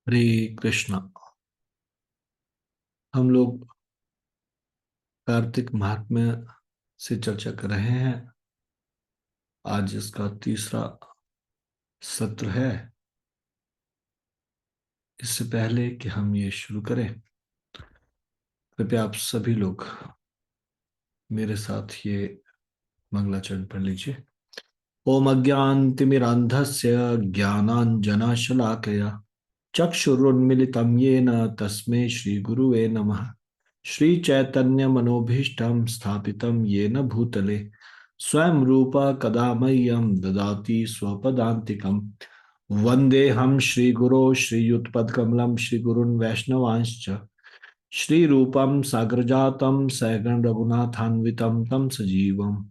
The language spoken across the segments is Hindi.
हरे कृष्णा। हम लोग कार्तिक महात्म्य से चर्चा कर रहे हैं। आज इसका तीसरा सत्र है। इससे पहले कि हम ये शुरू करें, कृपया आप सभी लोग मेरे साथ ये मंगलाचरण पढ़ लीजिए। ओम अज्ञानतिमिरान्धस्य ज्ञानाञ्जनशलाकया चक्षुरुन्मिलितं येन तस्मै श्रीगुरुवे नमः। श्रीचैतन्यमनोभीष्टं स्थापितं येन भूतले स्वयं रूपा कदा मह्यं ददाति स्वपदान्तिकम्। वन्देऽहं श्रीगुरो श्रीयुतपदकमलं श्रीगुरून् वैष्णवांश्च श्रीरूपं साग्रजातं सहगण रघुनाथान्वितं तं सजीवम्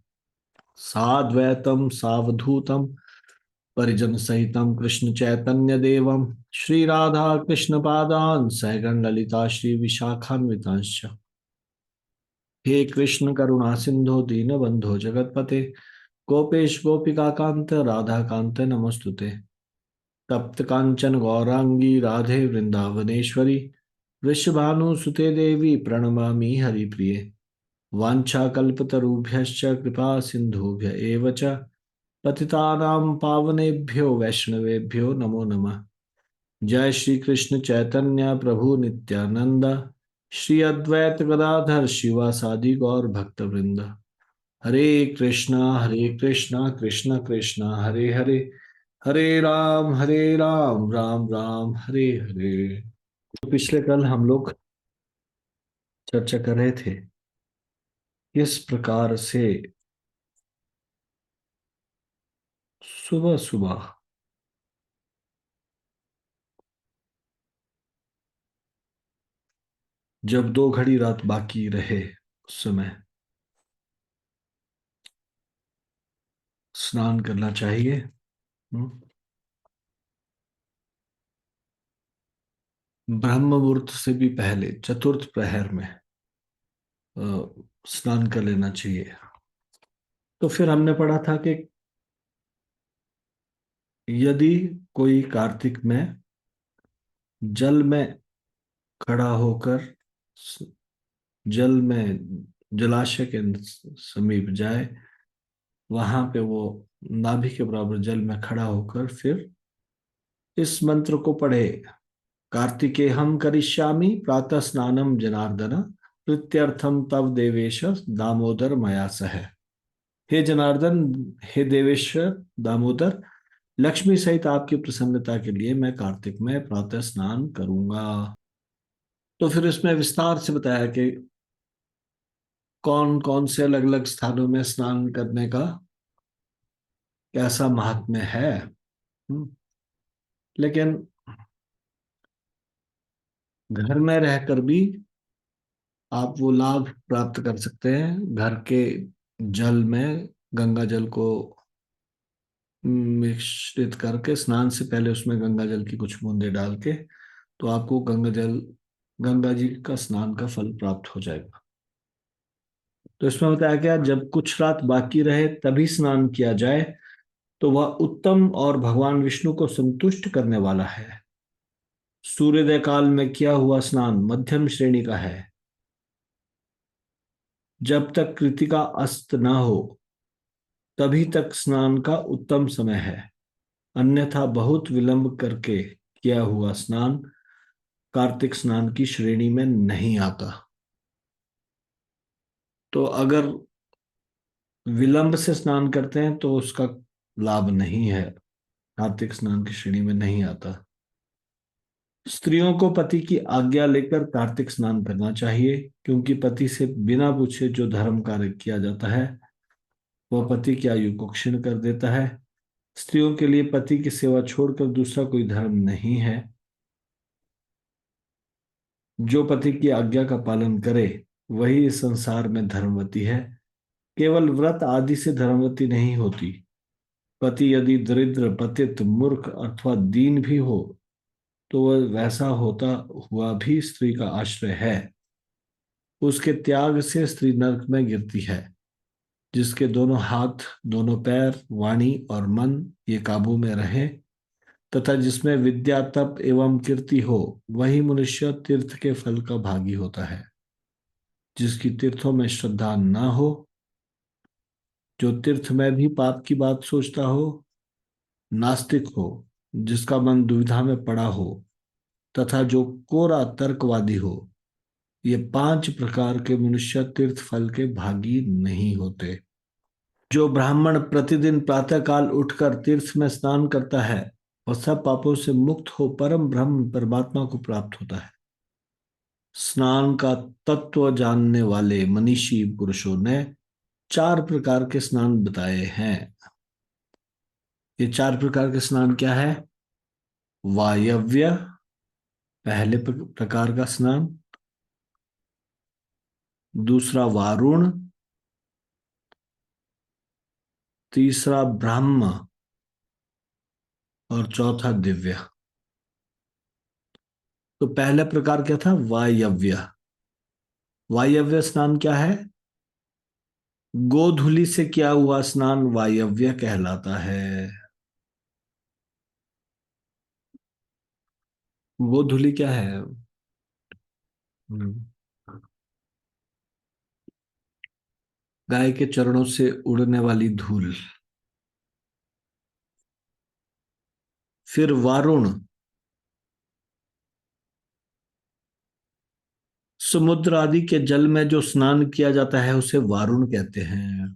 साद्वैतं सावधूतं परिजन सहितं कृष्ण चैतन्य देवं श्री राधा कृष्ण पादान सहगण ललिता श्री विशाखान्वितांश्च। हे कृष्ण करुणा सिंधु दीनबंधो जगतपते गोपेश गोपिका कांत राधा कांत नमस्तुते। तप्त कांचन गौरांगी राधे वृंदावनेश्वरी वृषभानुसुते देवी प्रणमामि हरिप्रिये। वाञ्छाकल्पतरुभ्यश्च कृपा सिन्धुभ्य एव च पतितानां पावनेभ्यो वैष्णवेभ्यो नमो नमः। जय श्री कृष्ण चैतन्य प्रभु नित्यानंद श्री अद्वैत गदाधर शिवासादि गौर भक्तवृंद। हरे कृष्णा कृष्ण कृष्ण हरे हरे हरे राम राम राम हरे हरे। तो पिछले कल हम लोग चर्चा कर रहे थे किस प्रकार से सुबह सुबह जब दो घड़ी रात बाकी रहे उस समय स्नान करना चाहिए। हम्म, ब्रह्म मुहूर्त से भी पहले चतुर्थ प्रहर में अ, स्नान कर लेना चाहिए। तो फिर हमने पढ़ा था कि यदि कोई कार्तिक में जल में खड़ा होकर स- जल में जलाशय के समीप जाए, वहां पे वो नाभि के बराबर जल में खड़ा होकर फिर इस मंत्र को पढ़े। कार्तिकेयं करिष्यामि प्रातः स्नानम जनार्दन प्रीत्यर्थम तव देवेश दामोदर मया सह। हे जनार्दन, हे देवेश्वर दामोदर, लक्ष्मी सहित आपकी प्रसन्नता के लिए मैं कार्तिक में प्रातः स्नान करूंगा। तो फिर इसमें विस्तार से बताया कि कौन कौन से अलग अलग स्थानों में स्नान करने का कैसा महात्म्य है। हम्म, लेकिन घर में रहकर भी आप वो लाभ प्राप्त कर सकते हैं। घर के जल में गंगा जल को मिश्रित करके स्नान से पहले उसमें गंगा जल की कुछ बूंदे डाल के, तो आपको गंगा जी का स्नान का फल प्राप्त हो जाएगा। तो इसमें बताया गया जब कुछ रात बाकी रहे तभी स्नान किया जाए तो वह उत्तम और भगवान विष्णु को संतुष्ट करने वाला है। सूर्योदय काल में किया हुआ स्नान मध्यम श्रेणी का है। जब तक कृतिका अस्त न हो तभी तक स्नान का उत्तम समय है, अन्यथा बहुत विलंब करके किया हुआ स्नान कार्तिक स्नान की श्रेणी में नहीं आता। तो अगर विलंब से स्नान करते हैं तो उसका लाभ नहीं है, कार्तिक स्नान की श्रेणी में नहीं आता। स्त्रियों को पति की आज्ञा लेकर कार्तिक स्नान करना चाहिए, क्योंकि पति से बिना पूछे जो धर्म कार्य किया जाता है वह पति की आयु को क्षीण कर देता है। स्त्रियों के लिए पति की सेवा छोड़कर दूसरा कोई धर्म नहीं है। जो पति की आज्ञा का पालन करे वही इस संसार में धर्मवती है। केवल व्रत आदि से धर्मवती नहीं होती। पति यदि दरिद्र पतित मूर्ख अथवा दीन भी हो तो वह वैसा होता हुआ भी स्त्री का आश्रय है। उसके त्याग से स्त्री नरक में गिरती है। जिसके दोनों हाथ, दोनों पैर, वाणी और मन ये काबू में रहे तथा जिसमें विद्या तप एवं कीर्ति हो, वही मनुष्य तीर्थ के फल का भागी होता है। जिसकी तीर्थों में श्रद्धा न हो, जो तीर्थ में भी पाप की बात सोचता हो, नास्तिक हो, जिसका मन दुविधा में पड़ा हो, तथा जो कोरा तर्कवादी हो, ये 5 प्रकार के मनुष्य तीर्थ फल के भागी नहीं होते। जो ब्राह्मण प्रतिदिन प्रातःकाल उठकर तीर्थ में स्नान करता है, वह सब पापों से मुक्त हो परम ब्रह्म परमात्मा को प्राप्त होता है। स्नान का तत्व जानने वाले मनीषी पुरुषों ने 4 प्रकार के स्नान बताए हैं। ये 4 प्रकार के स्नान क्या है? वायव्य, पहले प्रकार का स्नान। दूसरा वारुण। तीसरा ब्राह्म। और चौथा दिव्य। तो पहला प्रकार क्या था? वायव्य। वायव्य स्नान क्या है? गोधूलि से किया हुआ स्नान वायव्य कहलाता है। गोधूलि क्या है? हम्म, गाय के चरणों से उड़ने वाली धूल। फिर वारुण, समुद्र आदि के जल में जो स्नान किया जाता है उसे वारुण कहते हैं।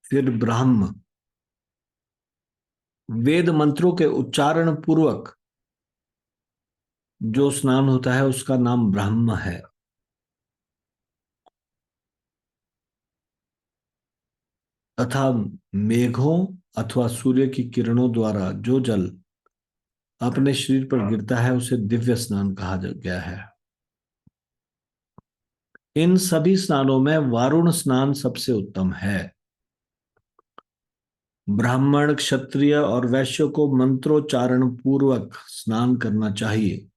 फिर ब्राह्म, वेद मंत्रों के उच्चारण पूर्वक जो स्नान होता है उसका नाम ब्राह्म है। तथा मेघों अथवा सूर्य की किरणों द्वारा जो जल अपने शरीर पर गिरता है उसे दिव्य स्नान कहा गया है। इन सभी स्नानों में वारुण स्नान सबसे उत्तम है। ब्राह्मण, क्षत्रिय और वैश्य को मंत्रोच्चारण पूर्वक स्नान करना चाहिए।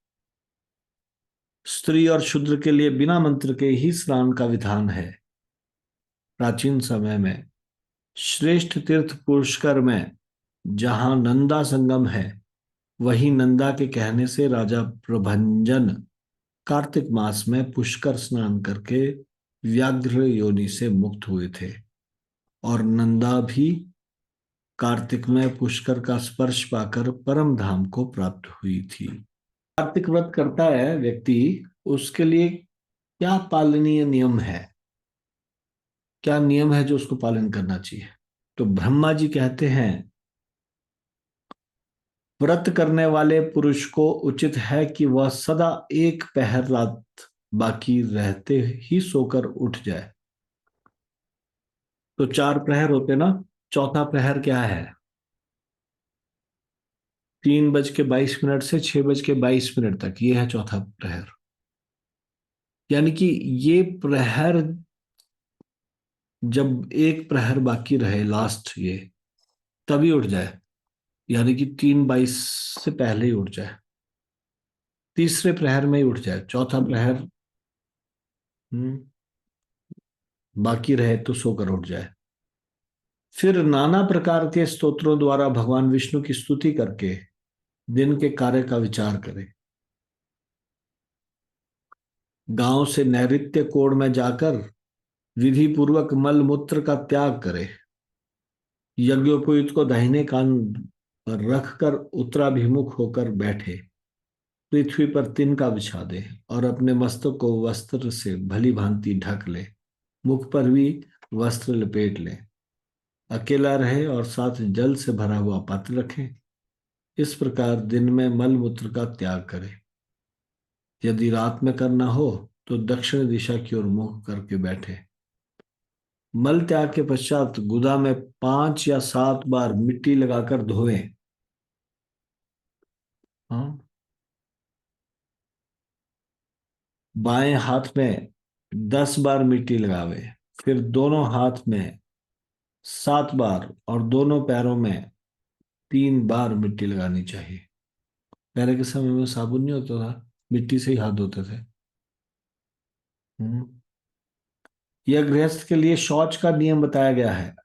स्त्री और शूद्र के लिए बिना मंत्र के ही स्नान का विधान है। प्राचीन समय में श्रेष्ठ तीर्थ पुष्कर में जहां नंदा संगम है, वही नंदा के कहने से राजा प्रभंजन कार्तिक मास में पुष्कर स्नान करके व्याघ्र योनि से मुक्त हुए थे। और नंदा भी कार्तिक में पुष्कर का स्पर्श पाकर परम धाम को प्राप्त हुई थी। कार्तिक व्रत करता है व्यक्ति, उसके लिए क्या पालनीय नियम है, क्या नियम है जो उसको पालन करना चाहिए? तो ब्रह्मा जी कहते हैं, व्रत करने वाले पुरुष को उचित है कि वह सदा एक पहर रात बाकी रहते ही सोकर उठ जाए। तो 4 प्रहर होते ना, चौथा प्रहर क्या है? 3:22 से 6:22 तक, ये है चौथा प्रहर। यानी कि ये प्रहर, जब एक प्रहर बाकी रहे लास्ट, ये तभी उठ जाए। यानी कि 3:22 से पहले ही उठ जाए, तीसरे प्रहर में ही उठ जाए। चौथा प्रहर बाकी रहे तो सोकर उठ जाए। फिर नाना प्रकार के स्तोत्रों द्वारा भगवान विष्णु की स्तुति करके दिन के कार्य का विचार करे। गांव से नैऋत्य कोण में जाकर विधि पूर्वक मल मूत्र का त्याग करे। यज्ञोपवीत को दाहिने कान पर रखकर उत्तराभिमुख होकर बैठे। पृथ्वी पर तिनका बिछा दे और अपने मस्तक को वस्त्र से भली भांति ढक ले। मुख पर भी वस्त्र लपेट ले। अकेला रहे और साथ जल से भरा हुआ पात्र रखे। इस प्रकार दिन में मल मूत्र का त्याग करे। यदि रात में करना हो तो दक्षिण दिशा की ओर मुंह करके बैठे। मल त्याग के पश्चात गुदा में 5 या 7 बार मिट्टी लगाकर धोए। हाँ। बाएं हाथ में 10 बार मिट्टी लगावे। फिर दोनों हाथ में 7 बार और दोनों पैरों में 3 बार मिट्टी लगानी चाहिए। पहले के समय में साबुन नहीं होता था, मिट्टी से ही हाथ धोते थे। हम्म। यह गृहस्थ के लिए शौच का नियम बताया गया है।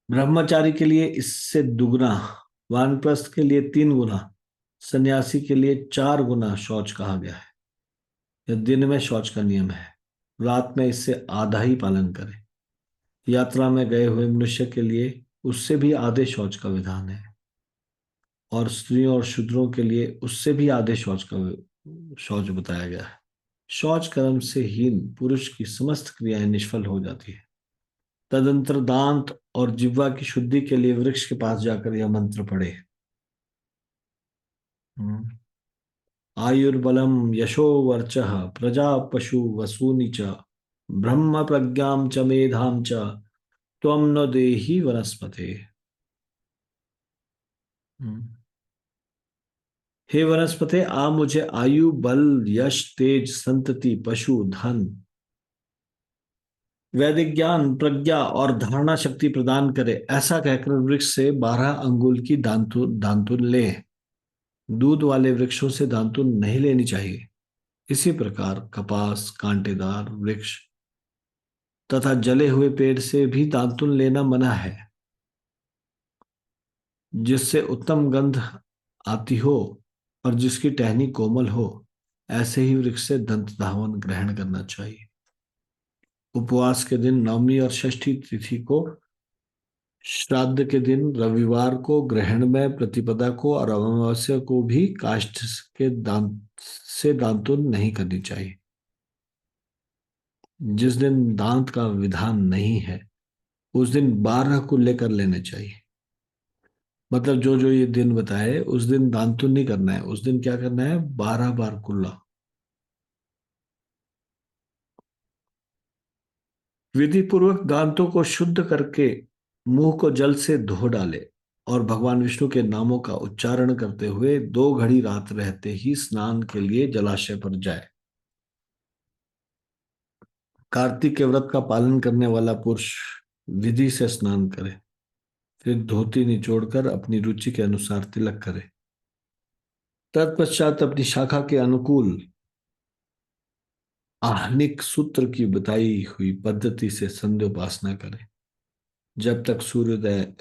ब्रह्मचारी के लिए इससे दुगना, वानप्रस्थ के लिए 3 गुना, सन्यासी के लिए 4 गुना शौच कहा गया है। यह दिन में शौच का नियम है, रात में इससे आधा ही पालन करें। यात्रा में गए हुए मनुष्य के लिए उससे भी आधे शौच का विधान है, और स्त्रियों और शूद्रों के लिए उससे भी आधे शौच का शौच बताया गया है। शौच कर्म से हीन पुरुष की समस्त क्रियाएं निष्फल हो जाती है। तदंतर दांत और जिह्वा की शुद्धि के लिए वृक्ष के पास जाकर यह मंत्र पढ़े। हम्म। आयुर्बलम यशो वर्चः प्रजा पशु वसूनि च ब्रह्म प्रज्ञां च मेधां च त्वं न देहि वनस्पते। हम्म। हे वनस्पते, आ मुझे आयु, बल, यश, तेज, संतति, पशु, धन, वैदिक ज्ञान, प्रज्ञा और धारणा शक्ति प्रदान करे, ऐसा कहकर वृक्ष से 12 अंगुल की दांतुन दांतुन ले। दूध वाले वृक्षों से दांतुन नहीं लेनी चाहिए। इसी प्रकार कपास, कांटेदार वृक्ष तथा जले हुए पेड़ से भी दांतुन लेना मना है, जिससे उत्तम गंध आती हो और जिसकी टहनी कोमल हो, ऐसे ही वृक्ष से दंत धावन ग्रहण करना चाहिए। उपवास के दिन नवमी और षष्ठी तिथि को, श्राद्ध के दिन रविवार को, ग्रहण में प्रतिपदा को और अमावस्या को भी काष्ठ के दांत से दांतुन नहीं करनी चाहिए। जिस दिन दांत का विधान नहीं है उस दिन 12 को लेकर लेने चाहिए। मतलब जो जो ये दिन बताए उस दिन दांतुन नहीं करना है, उस दिन क्या करना है, 12 बार कुल्ला। विधि पूर्वक दांतों को शुद्ध करके मुंह को जल से धो डाले और भगवान विष्णु के नामों का उच्चारण करते हुए 2 घड़ी रात रहते ही स्नान के लिए जलाशय पर जाए। कार्तिक के व्रत का पालन करने वाला पुरुष विधि से स्नान करे, फिर धोती निचोड़कर अपनी रुचि के अनुसार तिलक करे। तत्पश्चात अपनी शाखा के अनुकूल आहनिक सूत्र की बताई हुई पद्धति से संध्योपासना करे। जब तक सूर्योदय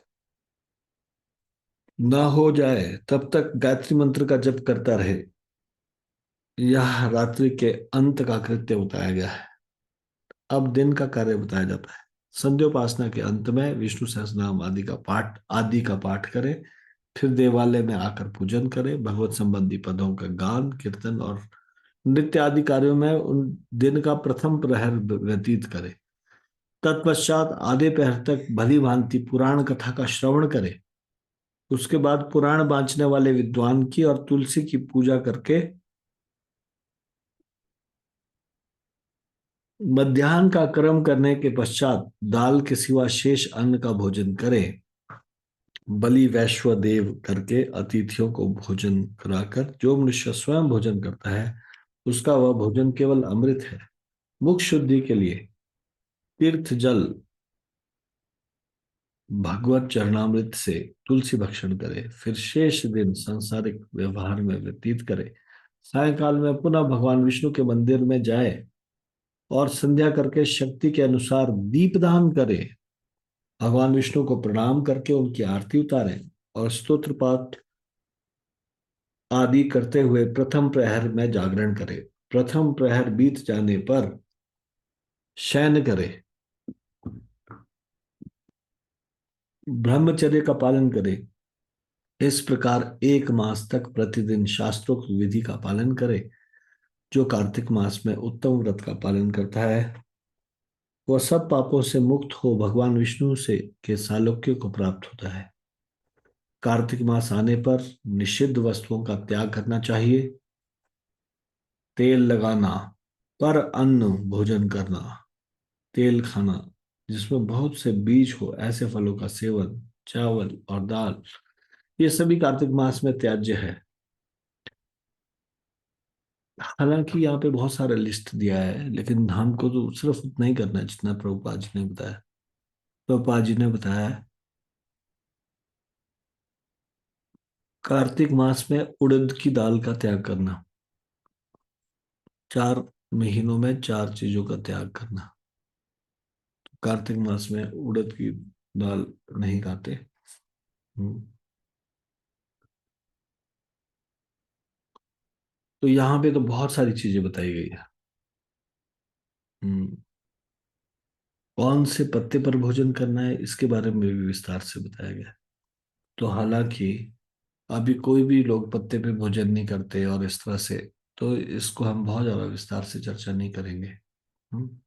न हो जाए तब तक गायत्री मंत्र का जप करता रहे। यह रात्रि के अंत का कृत्य बताया गया है। अब दिन का कार्य बताया जाता है। संध्योपासना के अंत में विष्णु सहस्रनाम आदि का पाठ करें। फिर देवालय में आकर पूजन करें, भगवत संबंधी पदों का गान, कीर्तन और नृत्य आदि कार्यों में उन दिन का प्रथम प्रहर व्यतीत करें। तत्पश्चात आधे पहर तक भली भांति पुराण कथा का श्रवण करें। उसके बाद पुराण बांचने वाले विद्वान की और तुलसी की पूजा करके मध्याह्न का कर्म करने के पश्चात दाल के सिवा शेष अन्न का भोजन करें। बलि वैश्व देव करके अतिथियों को भोजन कराकर जो मनुष्य स्वयं भोजन करता है उसका वह भोजन केवल अमृत है। मुख शुद्धि के लिए तीर्थ जल भगवत चरणामृत से तुलसी भक्षण करे, फिर शेष दिन सांसारिक व्यवहार में व्यतीत करे। सायंकाल में पुनः भगवान विष्णु के मंदिर में जाए और संध्या करके शक्ति के अनुसार दीपदान करे। भगवान विष्णु को प्रणाम करके उनकी आरती उतारें और स्तोत्र पाठ आदि करते हुए प्रथम प्रहर में जागरण करे। प्रथम प्रहर बीत जाने पर शयन करे। ब्रह्मचर्य का पालन करे। इस प्रकार 1 मास तक प्रतिदिन शास्त्रोक्त विधि का पालन करे। जो कार्तिक मास में उत्तम व्रत का पालन करता है वह सब पापों से मुक्त हो भगवान विष्णु से के सालोक्य को प्राप्त होता है। कार्तिक मास आने पर निषिद्ध वस्तुओं का त्याग करना चाहिए। तेल लगाना, पर अन्न भोजन करना, तेल खाना जिसमें बहुत से बीज हो ऐसे फलों का सेवन, चावल और दाल, ये सभी कार्तिक मास में त्याज्य है। हालांकि यहाँ पे बहुत सारा लिस्ट दिया है लेकिन हमको तो सिर्फ उतना ही करना है जितना प्रभुपाद जी ने बताया। प्रभुपाद जी ने बताया है कार्तिक मास में उड़द की दाल का त्याग करना, 4 महीनों में 4 चीजों का त्याग करना। कार्तिक मास में उड़द की दाल नहीं खाते। हम्म। तो यहाँ पे तो बहुत सारी चीजें बताई गई है। हम्म। कौन से पत्ते पर भोजन करना है इसके बारे में भी विस्तार से बताया गया है। तो हालांकि अभी कोई भी लोग पत्ते पे भोजन नहीं करते और इस तरह से, तो इसको हम बहुत ज्यादा विस्तार से चर्चा नहीं करेंगे। हम्म।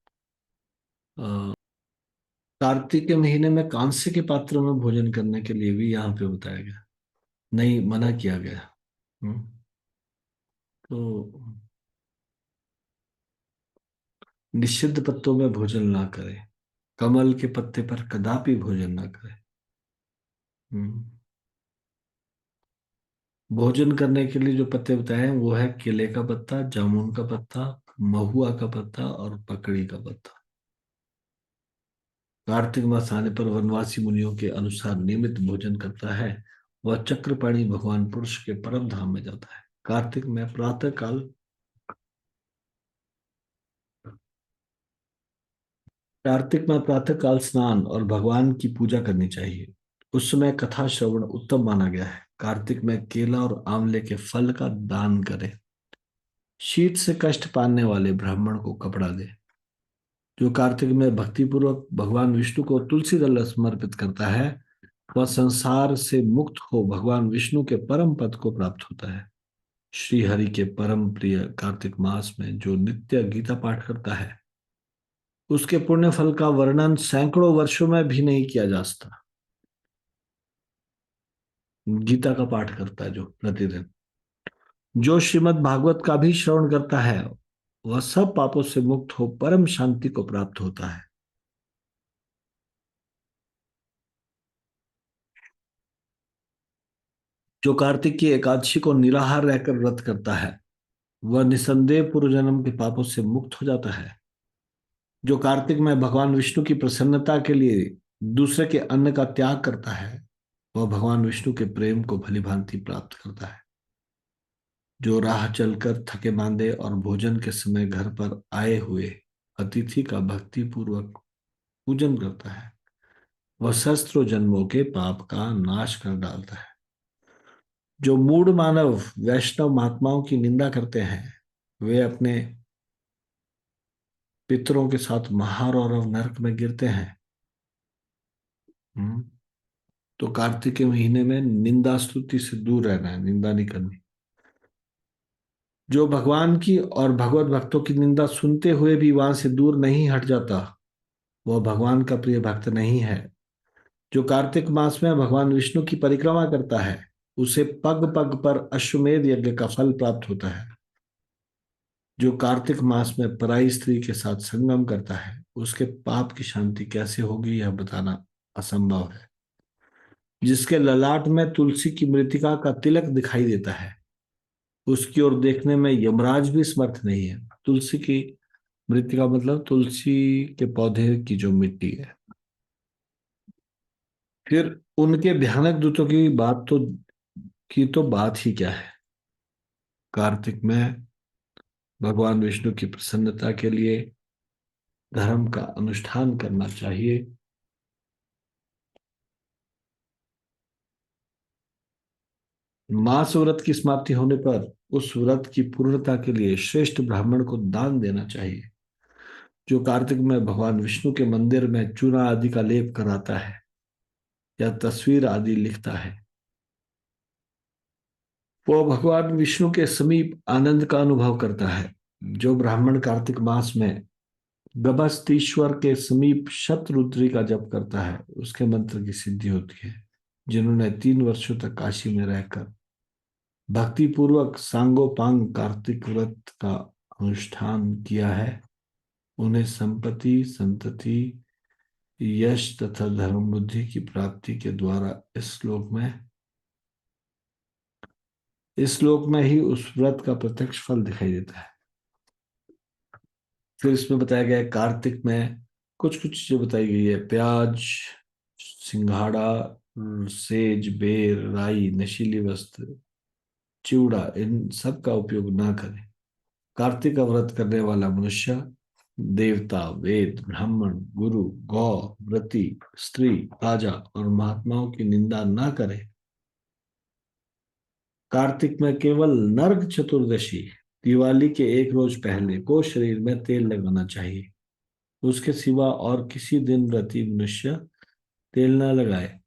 कार्तिक के महीने में कांसे के पात्रों में भोजन करने के लिए भी यहाँ पे बताया गया, नहीं मना किया गया। हम्म। तो निषिद्ध पत्तों में भोजन ना करें, कमल के पत्ते पर कदापि भोजन ना करें। हम्म। भोजन करने के लिए जो पत्ते बताए हैं वो है केले का पत्ता, जामुन का पत्ता, महुआ का पत्ता और पकड़ी का पत्ता। कार्तिक मास आने पर वनवासी मुनियों के अनुसार नियमित भोजन करता है, वह चक्रपाणी भगवान पुरुष के परम धाम में जाता है। कार्तिक में प्रातः काल, कार्तिक में प्रातः काल स्नान और भगवान की पूजा करनी चाहिए। उस समय कथा श्रवण उत्तम माना गया है। कार्तिक में केला और आंवले के फल का दान करें। शीत से कष्ट पाने वाले ब्राह्मण को कपड़ा दे। जो कार्तिक में भक्तिपूर्वक भगवान विष्णु को तुलसी दल समर्पित करता है, वह संसार से मुक्त हो भगवान विष्णु के परम पद को प्राप्त होता है। श्री हरि के परम प्रिय कार्तिक मास में जो नित्य गीता पाठ करता है, उसके पुण्य फल का वर्णन सैकड़ों वर्षों में भी नहीं किया जा सकता। गीता का पाठ करता है जो प्रतिदिन, जो श्रीमद् भागवत का भी श्रवण करता है, वह सब पापों से मुक्त हो परम शांति को प्राप्त होता है। जो कार्तिक की एकादशी को निराहार रहकर व्रत करता है, वह निसंदेह पूर्व जन्म के पापों से मुक्त हो जाता है। जो कार्तिक में भगवान विष्णु की प्रसन्नता के लिए दूसरे के अन्न का त्याग करता है, वह भगवान विष्णु के प्रेम को भली भांति प्राप्त करता है। जो राह चलकर थके मांदे और भोजन के समय घर पर आए हुए अतिथि का भक्ति पूर्वक पूजन करता है, वह सहस्त्रों जन्मों के पाप का नाश कर डालता है। जो मूढ़ मानव वैष्णव महात्माओं की निंदा करते हैं, वे अपने पितरों के साथ महारौरव नरक में गिरते हैं। हम्म। तो कार्तिक के महीने में निंदा स्तुति से दूर रहना है, निंदा नहीं करनी। जो भगवान की और भगवत भक्तों की निंदा सुनते हुए भी वहां से दूर नहीं हट जाता, वह भगवान का प्रिय भक्त नहीं है। जो कार्तिक मास में भगवान विष्णु की परिक्रमा करता है, उसे पग पग पर अश्वमेध यज्ञ का फल प्राप्त होता है। जो कार्तिक मास में पराई स्त्री के साथ संगम करता है, उसके पाप की शांति कैसे होगी यह बताना असंभव है। जिसके ललाट में तुलसी की मृतिका का तिलक दिखाई देता है, उसकी ओर देखने में यमराज भी समर्थ नहीं है। तुलसी की मृतिका मतलब तुलसी के पौधे की जो मिट्टी है। फिर उनके भयानक दूतों की तो बात ही क्या है। कार्तिक में भगवान विष्णु की प्रसन्नता के लिए धर्म का अनुष्ठान करना चाहिए। मास व्रत की समाप्ति होने पर उस व्रत की पूर्णता के लिए श्रेष्ठ ब्राह्मण को दान देना चाहिए। जो कार्तिक में भगवान विष्णु के मंदिर में चूना आदि का लेप कराता है या तस्वीर आदि लिखता है, वो भगवान विष्णु के समीप आनंद का अनुभव करता है। जो ब्राह्मण कार्तिक मास में गभस्तीश्वर के समीप शतरुद्री का जप करता है, उसके मंत्र की सिद्धि होती है। जिन्होंने 3 वर्षों तक काशी में रहकर भक्ति पूर्वक सांगोपांग कार्तिक व्रत का अनुष्ठान किया है, उन्हें संपत्ति, संतति, यश तथा धर्म बुद्धि की प्राप्ति के द्वारा इस श्लोक में ही उस व्रत का प्रत्यक्ष फल दिखाई देता है। फिर इसमें बताया गया है कार्तिक में कुछ कुछ चीजें बताई गई है। प्याज, सिंघाड़ा, सेज, बेर, राई, नशीली वस्त्र, चिवड़ा, इन सब का उपयोग ना करें। कार्तिक का व्रत करने वाला मनुष्य देवता, वेद, ब्राह्मण, गुरु, गौ, व्रती, स्त्री, राजा और महात्माओं की निंदा ना करे। कार्तिक में केवल नरक चतुर्दशी, दिवाली के एक रोज पहले को शरीर में तेल लगाना चाहिए। उसके सिवा और किसी दिन व्रती मनुष्य तेल न लगाए।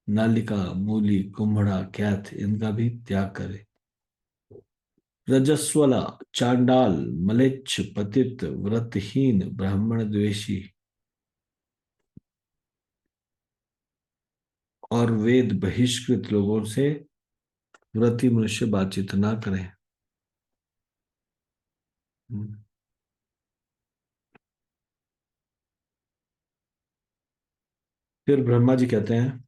नालिका, मूली, कुम्हड़ा, कैथ इनका भी त्याग करे। रजस्वला, चांडाल, मलेच्छ, पतित, व्रतहीन, ब्राह्मण द्वेषी और वेद बहिष्कृत लोगों से व्रती मनुष्य बातचीत ना करें। फिर ब्रह्मा जी कहते हैं,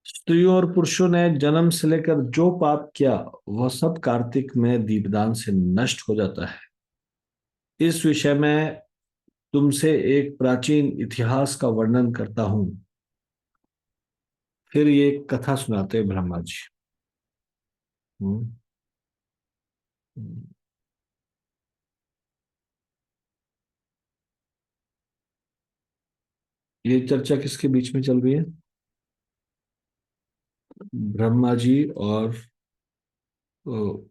स्त्रियों और पुरुषों ने जन्म से लेकर जो पाप किया वह सब कार्तिक में दीपदान से नष्ट हो जाता है। इस विषय में तुमसे एक प्राचीन इतिहास का वर्णन करता हूं। फिर ये कथा सुनाते हैं ब्रह्मा जी। हम्म, ये चर्चा किसके बीच में चल रही है? ब्रह्मा जी और अ,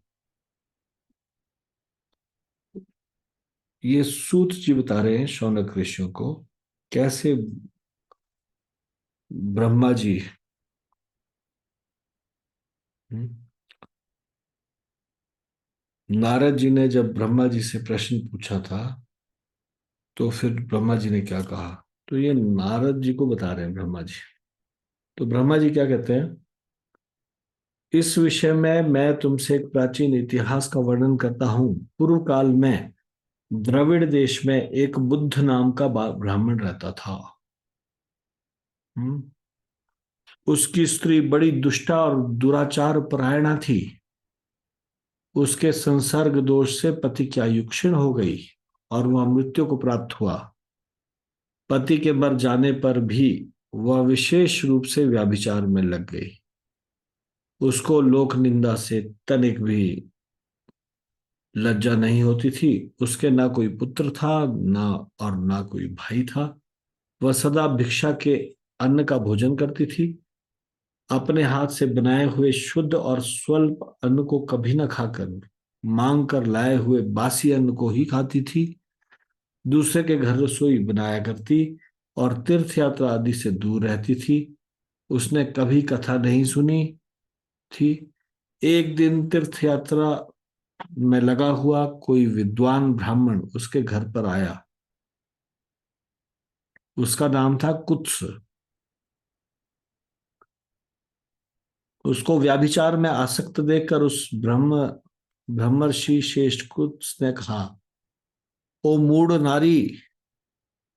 ये सूत जी बता रहे हैं शौनक ऋषियों को कैसे ब्रह्मा जी। हम्म, नारद जी ने जब ब्रह्मा जी से प्रश्न पूछा था तो फिर ब्रह्मा जी ने क्या कहा, तो ये नारद जी को बता रहे हैं ब्रह्मा जी। तो ब्रह्मा जी क्या कहते हैं, इस विषय में मैं तुमसे एक प्राचीन इतिहास का वर्णन करता हूँ। पूर्व काल में द्रविड़ देश में एक बुद्ध नाम का ब्राह्मण रहता था। हम्म, उसकी स्त्री बड़ी दुष्टा और दुराचार परायणा थी। उसके संसर्ग दोष से पति की आयु क्षीण हो गई और वह मृत्यु को प्राप्त हुआ। पति के मर जाने पर भी वह विशेष रूप से व्याभिचार में लग गई। उसको लोक निंदा से तनिक भी लज्जा नहीं होती थी। उसके ना कोई पुत्र था ना और ना कोई भाई था। वह सदा भिक्षा के अन्न का भोजन करती थी। अपने हाथ से बनाए हुए शुद्ध और स्वल्प अन्न को कभी न खाकर मांग कर लाए हुए बासी अन्न को ही खाती थी। दूसरे के घर रसोई बनाया करती और तीर्थ यात्रा आदि से दूर रहती थी। उसने कभी कथा नहीं सुनी थी। एक दिन तीर्थ यात्रा में लगा हुआ कोई विद्वान ब्राह्मण उसके घर पर आया। उसका नाम था कुत्स। उसको व्याभिचार में आसक्त देखकर उस ब्रह्मर्षि श्रेष्ठ कुत्स ने कहा, ओ मूढ़ नारी,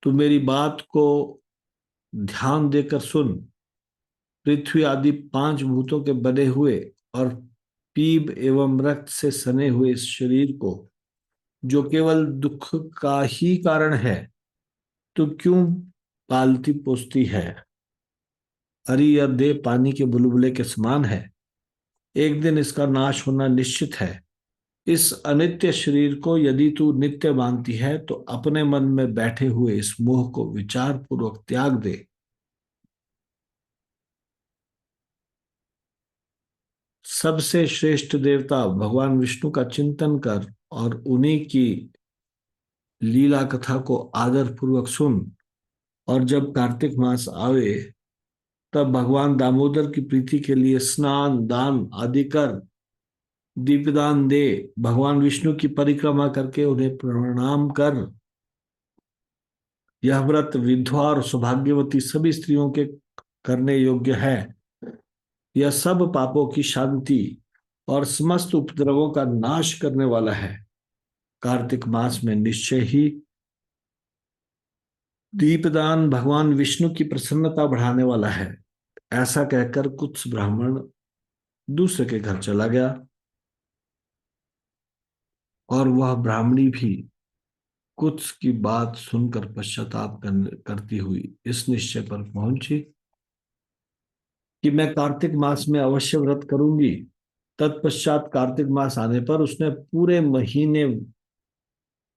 तू मेरी बात को ध्यान देकर सुन। पृथ्वी आदि पांच भूतों के बने हुए और पीप एवं रक्त से सने हुए इस शरीर को, जो केवल दुख का ही कारण है, तो क्यों पालती पोसती है? अरे यह देह पानी के बुलबुले के समान है। एक दिन इसका नाश होना निश्चित है। इस अनित्य शरीर को यदि तू नित्य मानती है तो अपने मन में बैठे हुए इस मोह को विचार पूर्वक त्याग दे। सबसे श्रेष्ठ देवता भगवान विष्णु का चिंतन कर और उन्हीं की लीला कथा को आदर पूर्वक सुन। और जब कार्तिक मास आवे तब भगवान दामोदर की प्रीति के लिए स्नान दान आदि कर, दीपदान दे, भगवान विष्णु की परिक्रमा करके उन्हें प्रणाम कर। यह व्रत विधवा और सौभाग्यवती सभी स्त्रियों के करने योग्य है। यह सब पापों की शांति और समस्त उपद्रवों का नाश करने वाला है। कार्तिक मास में निश्चय ही दीपदान भगवान विष्णु की प्रसन्नता बढ़ाने वाला है। ऐसा कहकर कुछ ब्राह्मण दूसरे के घर चला गया और वह ब्राह्मणी भी कुछ की बात सुनकर पश्चाताप करती हुई इस निश्चय पर पहुंची कि मैं कार्तिक मास में अवश्य व्रत करूंगी। तत्पश्चात कार्तिक मास आने पर उसने पूरे महीने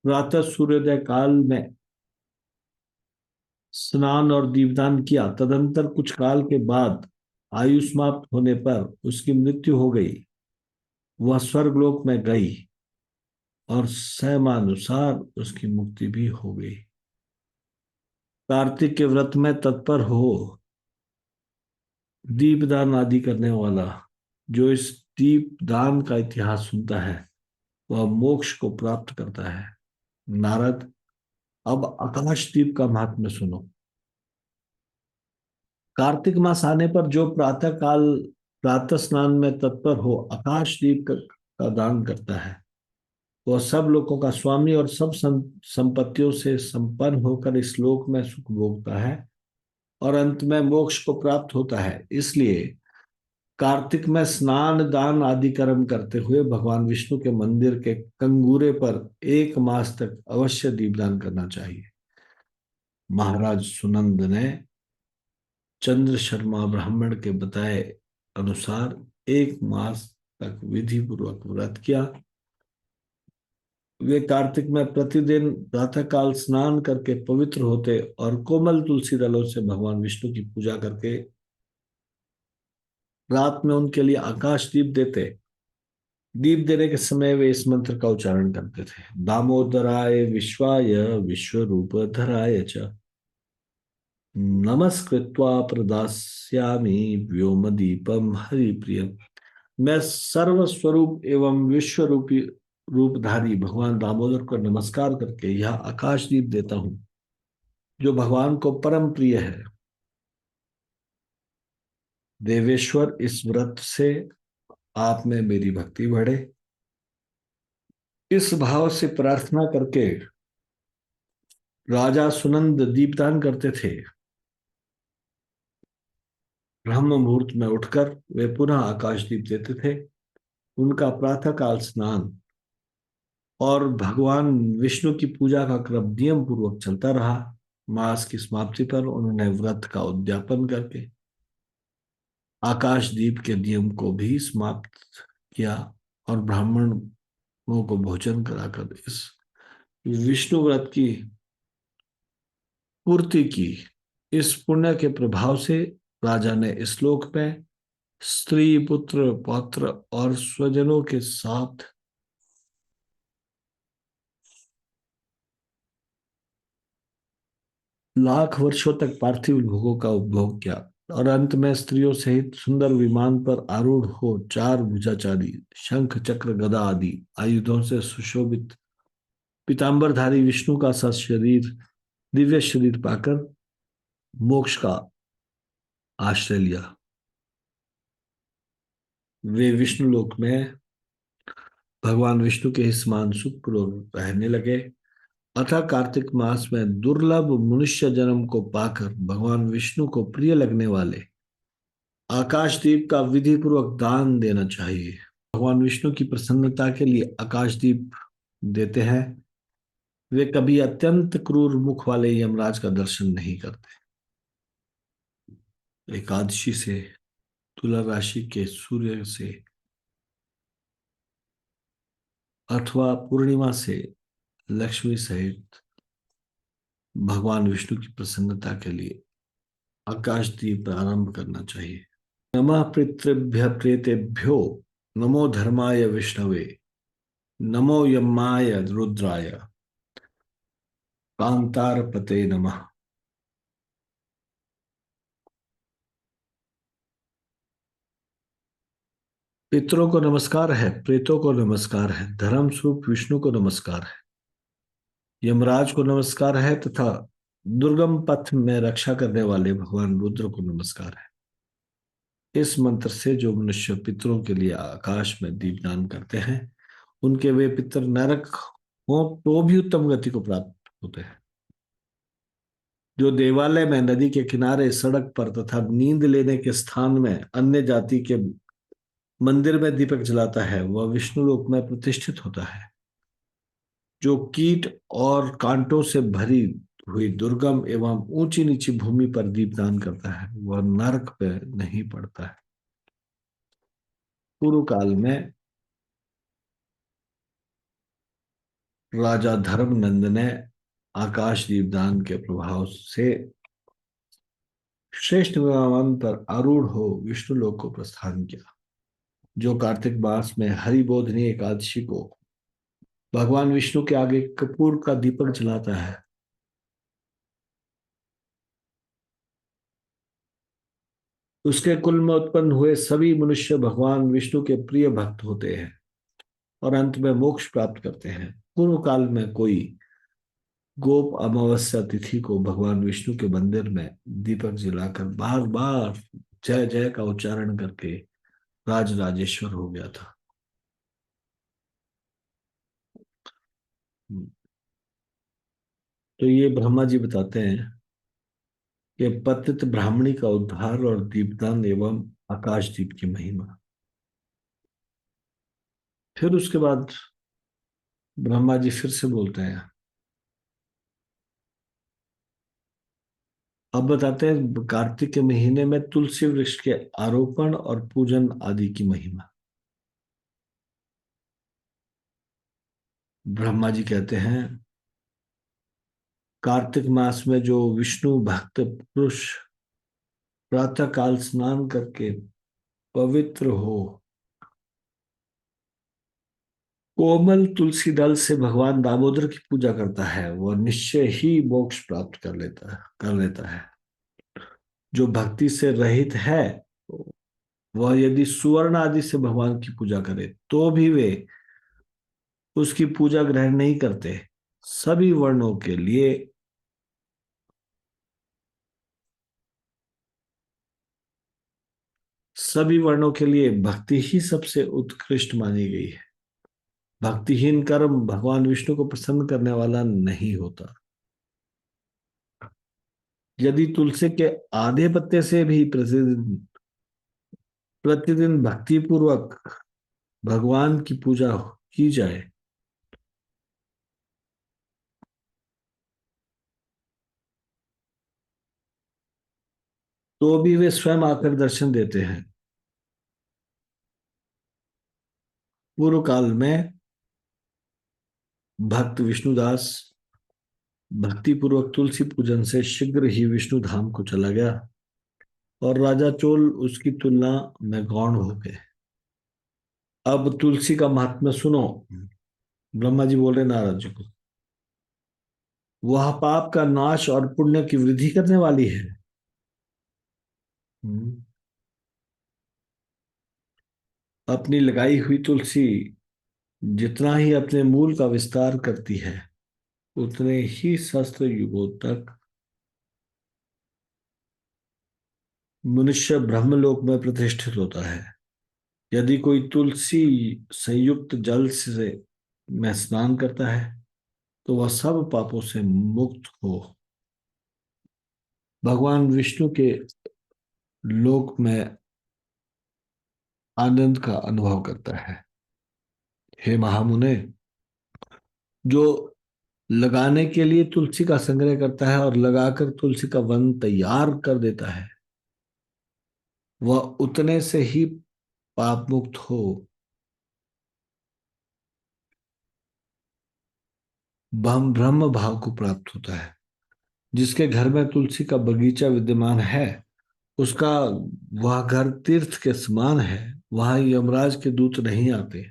प्रातः सूर्योदय काल में स्नान और दीपदान किया। तदंतर कुछ काल के बाद आयु समाप्त होने पर उसकी मृत्यु हो गई। वह स्वर्गलोक में गई और सहमानुसार उसकी मुक्ति भी हो गई। कार्तिक के व्रत में तत्पर हो दीपदान आदि करने वाला, जो इस दीपदान का इतिहास सुनता है, वह मोक्ष को प्राप्त करता है। नारद, अब आकाशदीप का महात्म्य सुनो। कार्तिक मास आने पर जो प्रातः काल प्रातः स्नान में तत्पर हो आकाशदीप का दान करता है, वह सब लोगों का स्वामी और सब संपत्तियों से संपन्न होकर इस लोक में सुख भोगता है और अंत में मोक्ष को प्राप्त होता है। इसलिए कार्तिक में स्नान दान आदि कर्म करते हुए भगवान विष्णु के मंदिर के कंगूरे पर 1 मास तक अवश्य दीपदान करना चाहिए। महाराज सुनंद ने चंद्र शर्मा ब्राह्मण के बताए अनुसार 1 मास तक विधि पूर्वक व्रत किया। वे कार्तिक में प्रतिदिन प्रातःकाल स्नान करके पवित्र होते और कोमल तुलसी दलों से भगवान विष्णु की पूजा करके रात में उनके लिए आकाश दीप देते। दीप देने के समय वे इस मंत्र का उच्चारण करते थे। दामोदराय विश्वाय विश्व रूप धराय च नमस्कृत्वा प्रदास्यामि व्योम दीपम हरिप्रिय। मैं सर्वस्वरूप एवं विश्व रूपी रूपधारी भगवान दामोदर को नमस्कार करके यह आकाशदीप देता हूं, जो भगवान को परम प्रिय है। देवेश्वर, इस व्रत से आप में मेरी भक्ति बढ़े, इस भाव से प्रार्थना करके राजा सुनंद दीपदान करते थे। ब्रह्म मुहूर्त में उठकर वे पुनः आकाशदीप देते थे। उनका प्रातःकाल स्नान और भगवान विष्णु की पूजा का क्रम नियम पूर्वक चलता रहा। मास की समाप्ति पर उन्होंने व्रत का उद्यापन करके आकाशदीप के नियम को भी समाप्त किया और ब्राह्मणों को भोजन कराकर इस विष्णु व्रत की पूर्ति की। इस पुण्य के प्रभाव से राजा ने इस श्लोक में स्त्री पुत्र पौत्र और स्वजनों के साथ लाख वर्षों तक पार्थिव भोगों का उपभोग किया और अंत में स्त्रियों सहित सुंदर विमान पर आरूढ़ हो 4 भुजाचारी शंख चक्र गदा आदि आयुधों से सुशोभित पीतांबरधारी विष्णु का सा शरीर दिव्य शरीर पाकर मोक्ष का आश्रय लिया। वे विष्णु लोक में भगवान विष्णु के समान सुखपूर्वक रहने लगे। अतः कार्तिक मास में दुर्लभ मनुष्य जन्म को पाकर भगवान विष्णु को प्रिय लगने वाले आकाशदीप का विधि पूर्वक दान देना चाहिए। भगवान विष्णु की प्रसन्नता के लिए आकाशदीप देते हैं। वे कभी अत्यंत क्रूर मुख वाले यमराज का दर्शन नहीं करते। एकादशी से तुला राशि के सूर्य से अथवा पूर्णिमा से लक्ष्मी सहित भगवान विष्णु की प्रसन्नता के लिए आकाशदीप आरंभ करना चाहिए। नमः पितृभ्य प्रेतेभ्यो नमो धर्माय विष्णवे नमो यमाय रुद्राय कांतारपते नमः। पितरों को नमस्कार है, प्रेतों को नमस्कार है, धर्म स्वरूप विष्णु को नमस्कार है, यमराज को नमस्कार है तथा दुर्गम पथ में रक्षा करने वाले भगवान रुद्र को नमस्कार है। इस मंत्र से जो मनुष्य पितरों के लिए आकाश में दीपदान करते हैं, उनके वे पितर नरक हो तो भी उत्तम गति को प्राप्त होते हैं। जो देवालय में, नदी के किनारे, सड़क पर तथा नींद लेने के स्थान में अन्य जाति के मंदिर में दीपक जलाता है, वह विष्णु लोक में प्रतिष्ठित होता है। जो कीट और कांटों से भरी हुई दुर्गम एवं ऊंची नीची भूमि पर दीपदान करता है, वह नरक पे नहीं पड़ता है। पूर्व काल में राजा धर्मनंद ने आकाश दीपदान के प्रभाव से श्रेष्ठ विमान पर आरूढ़ हो विष्णु लोक को प्रस्थान किया। जो कार्तिक मास में हरिबोधिनी एकादशी को भगवान विष्णु के आगे कपूर का दीपक जलाता है, उसके कुल में उत्पन्न हुए सभी मनुष्य भगवान विष्णु के प्रिय भक्त होते हैं और अंत में मोक्ष प्राप्त करते हैं। पूर्व काल में कोई गोप अमावस्या तिथि को भगवान विष्णु के मंदिर में दीपक जलाकर बार बार जय जय का उच्चारण करके राज राजेश्वर हो गया था। तो ये ब्रह्मा जी बताते हैं कि पतित ब्राह्मणी का उद्धार और दीपदान एवं आकाश दीप की महिमा। फिर उसके बाद ब्रह्मा जी फिर से बोलते हैं। अब बताते हैं कार्तिक के महीने में तुलसी वृक्ष के आरोपण और पूजन आदि की महिमा। ब्रह्मा जी कहते हैं, कार्तिक मास में जो विष्णु भक्त पुरुष प्रातः काल स्नान करके पवित्र हो कोमल तुलसी दल से भगवान दामोदर की पूजा करता है, वह निश्चय ही मोक्ष प्राप्त कर लेता है। जो भक्ति से रहित है वह यदि सुवर्ण आदि से भगवान की पूजा करे तो भी वे उसकी पूजा ग्रहण नहीं करते। सभी वर्णों के लिए सभी वर्णों के लिए भक्ति ही सबसे उत्कृष्ट मानी गई है। भक्तिहीन कर्म भगवान विष्णु को प्रसन्न करने वाला नहीं होता। यदि तुलसी के आधे पत्ते से भी प्रतिदिन प्रतिदिन भक्ति पूर्वक भगवान की पूजा की जाए तो भी वे स्वयं आकर दर्शन देते हैं। पूर्व काल में भक्त विष्णुदास भक्ति पूर्वक तुलसी पूजन से शीघ्र ही विष्णु धाम को चला गया और राजा चोल उसकी तुलना में गौण हो गए। अब तुलसी का महात्म्य सुनो। ब्रह्मा जी बोल रहे नारद जी को, वह पाप का नाश और पुण्य की वृद्धि करने वाली है। हम्म। अपनी लगाई हुई तुलसी जितना ही अपने मूल का विस्तार करती है उतने ही सहस्त्र युगों तक मनुष्य ब्रह्मलोक में प्रतिष्ठित होता है। यदि कोई तुलसी संयुक्त जल से में स्नान करता है तो वह सब पापों से मुक्त हो भगवान विष्णु के लोक में आनंद का अनुभव करता है। हे महामुने, जो लगाने के लिए तुलसी का संग्रह करता है और लगाकर तुलसी का वन तैयार कर देता है वह उतने से ही पाप मुक्त हो ब्रह्म भाव को प्राप्त होता है। जिसके घर में तुलसी का बगीचा विद्यमान है उसका वह घर तीर्थ के समान है, वहां यमराज के दूत नहीं आते।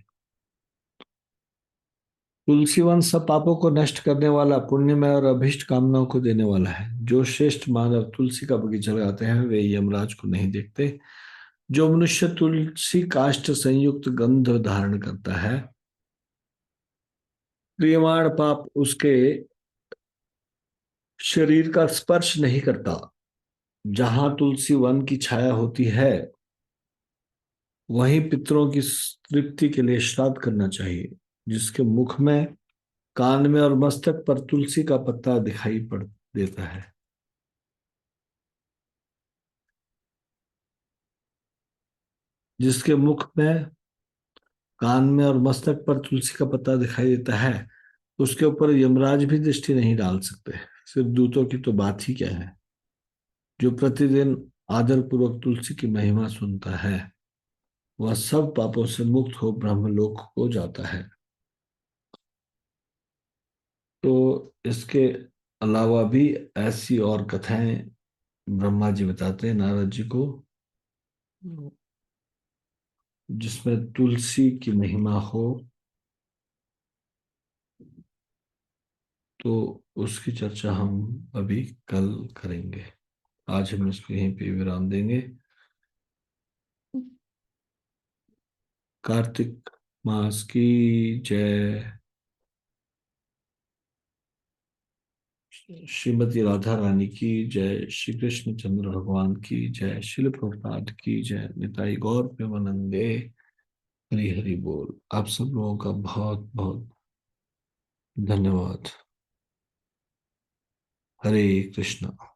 तुलसी वन सब पापों को नष्ट करने वाला, पुण्यमय और अभिष्ट कामनाओं को देने वाला है। जो श्रेष्ठ मानव तुलसी का बगीचा लगाते हैं वे यमराज को नहीं देखते। जो मनुष्य तुलसी काष्ठ संयुक्त गंध धारण करता है प्रियमाण पाप उसके शरीर का स्पर्श नहीं करता। जहां तुलसी वन की छाया होती है वहीं पितरों की तृप्ति के लिए श्राद्ध करना चाहिए। जिसके मुख में, कान में और मस्तक पर तुलसी का पत्ता दिखाई पड़ देता है जिसके मुख में, कान में और मस्तक पर तुलसी का पत्ता दिखाई देता है उसके ऊपर यमराज भी दृष्टि नहीं डाल सकते। सिर्फ दूतों की तो बात ही क्या है। जो प्रतिदिन आदर पूर्वक तुलसी की महिमा सुनता है, वह सब पापों से मुक्त हो ब्रह्मलोक को जाता है। तो इसके अलावा भी ऐसी और कथाएं ब्रह्मा जी बताते हैं नारद जी को, जिसमें तुलसी की महिमा हो। तो उसकी चर्चा हम अभी कल करेंगे। आज हम इसको यहीं पे विराम देंगे। कार्तिक मास की जय। श्रीमती राधा रानी की जय। श्री कृष्ण चंद्र भगवान की जय। शिल प्रभुपाद की जय। निताई गौर प्रेमानंदे। हरि हरि बोल। आप सब लोगों का बहुत बहुत धन्यवाद। हरे कृष्णा।